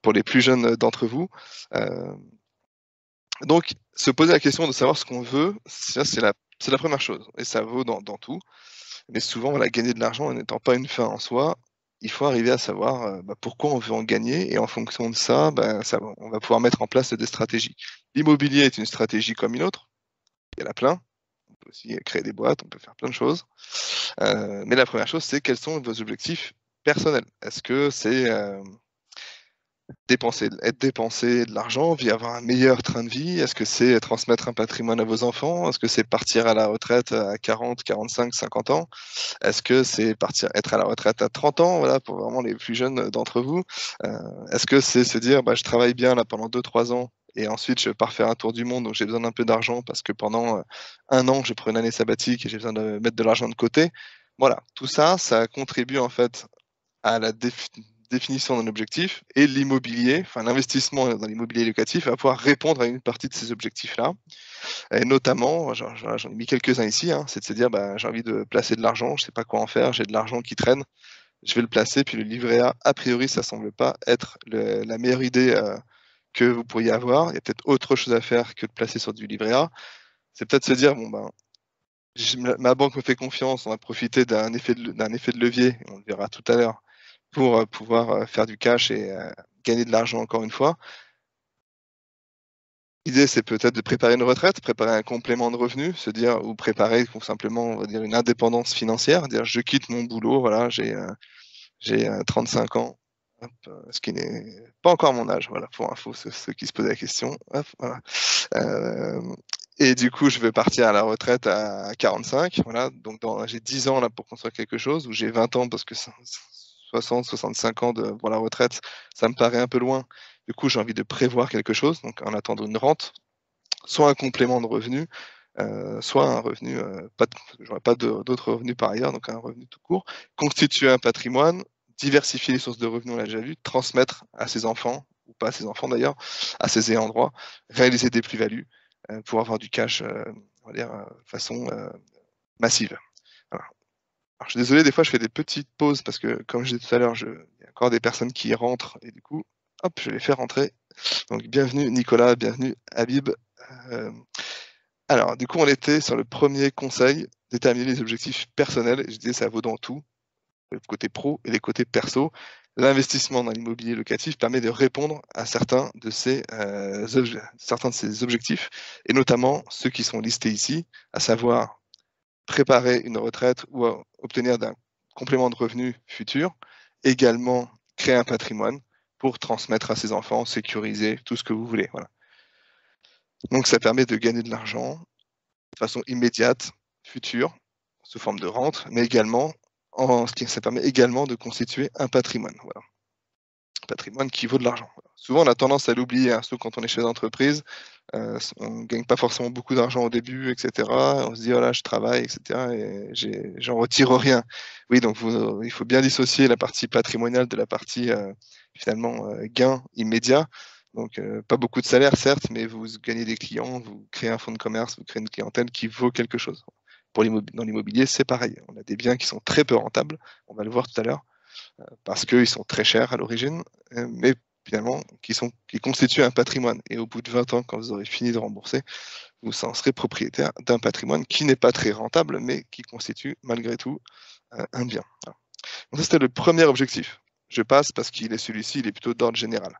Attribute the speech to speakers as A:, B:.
A: pour les plus jeunes d'entre vous. Donc, se poser la question de savoir ce qu'on veut, ça c'est la première chose, et ça vaut dans tout. Mais souvent, voilà, gagner de l'argent n'étant pas une fin en soi, il faut arriver à savoir, pourquoi on veut en gagner et en fonction de ça, on va pouvoir mettre en place des stratégies. L'immobilier est une stratégie comme une autre, il y en a plein. On peut aussi créer des boîtes, on peut faire plein de choses. Mais la première chose, c'est quels sont vos objectifs personnels? Est-ce que c'est, dépenser de l'argent, via avoir un meilleur train de vie? Est-ce que c'est transmettre un patrimoine à vos enfants? Est-ce que c'est partir à la retraite à 40, 45, 50 ans? Est-ce que c'est être à la retraite à 30 ans, voilà, pour vraiment les plus jeunes d'entre vous? Est-ce que c'est se dire: «Bah, je travaille bien là pendant 2-3 ans et ensuite je pars faire un tour du monde, donc j'ai besoin d'un peu d'argent parce que pendant, 1 an, je prends une année sabbatique et j'ai besoin de mettre de l'argent de côté». Voilà, tout ça, ça contribue en fait à la définition d'un objectif, et l'immobilier, enfin l'investissement dans l'immobilier locatif va pouvoir répondre à une partie de ces objectifs-là. Et notamment, j'en ai mis quelques-uns ici, hein, c'est de se dire: «Bah, j'ai envie de placer de l'argent, je sais pas quoi en faire, j'ai de l'argent qui traîne, je vais le placer». Puis le livret A priori, ça semble pas être la meilleure idée, que vous pourriez avoir. Il y a peut-être autre chose à faire que de placer sur du livret A. C'est peut-être se dire: «Bon, ben, ma banque me fait confiance, on va profiter d'un effet de levier», on le verra tout à l'heure, pour, pouvoir, faire du cash et gagner de l'argent encore une fois. L'idée, c'est peut-être de préparer une retraite, préparer un complément de revenu, se dire, ou préparer tout simplement, on va dire, une indépendance financière, dire: «Je quitte mon boulot, voilà, j'ai 35 ans», hop, ce qui n'est pas encore mon âge, voilà, pour info, ceux qui se posaient la question, hop, voilà. Et du coup, je vais partir à la retraite à 45, voilà, donc j'ai 10 ans là pour construire quelque chose, ou j'ai 20 ans parce que 65 ans pour la retraite, ça me paraît un peu loin. Du coup, j'ai envie de prévoir quelque chose, donc en attendant une rente, soit un complément de revenu, soit un revenu, pas de j'aurais pas d'autres revenus par ailleurs, donc un revenu tout court. Constituer un patrimoine, diversifier les sources de revenus, on l'a déjà vu, transmettre à ses enfants, ou pas à ses enfants d'ailleurs, à ses ayants droit, réaliser des plus-values, pour avoir du cash, on va dire, de façon, massive. Voilà. Alors je suis désolé, des fois je fais des petites pauses parce que comme je disais tout à l'heure, il y a encore des personnes qui rentrent et du coup, hop, je vais les faire rentrer. Donc bienvenue Nicolas, bienvenue Habib. Hem, alors du coup, on était sur le premier conseil, déterminer les objectifs personnels. Je disais ça vaut dans tout, le côté pro et les côtés perso. L'investissement dans l'immobilier locatif permet de répondre à certains de ces objectifs, et notamment ceux qui sont listés ici, à savoir préparer une retraite ou obtenir d'un complément de revenu futur, également créer un patrimoine pour transmettre à ses enfants, sécuriser, tout ce que vous voulez, voilà. Donc ça permet de gagner de l'argent de façon immédiate, future, sous forme de rente, mais également ça permet également de constituer un patrimoine, voilà. Un patrimoine qui vaut de l'argent, voilà. Souvent on a tendance à l'oublier, hein, surtout quand on est chef d'entreprise. On gagne pas forcément beaucoup d'argent au début, et cetera. On se dit: «Voilà, je travaille, et cetera, et j'en retire rien». Oui, donc il faut bien dissocier la partie patrimoniale de la partie, finalement, gain immédiat. Donc, pas beaucoup de salaire certes, mais vous gagnez des clients, vous créez un fonds de commerce, vous créez une clientèle qui vaut quelque chose. Dans l'immobilier, c'est pareil. On a des biens qui sont très peu rentables, on va le voir tout à l'heure, parce qu'ils sont très chers à l'origine, mais finalement qui constituent un patrimoine, et au bout de 20 ans, quand vous aurez fini de rembourser, vous en serez propriétaire d'un patrimoine qui n'est pas très rentable, mais qui constitue malgré tout, un bien. Voilà. Donc ça, c'était le premier objectif. Je passe parce qu'il est celui-ci, il est plutôt d'ordre général.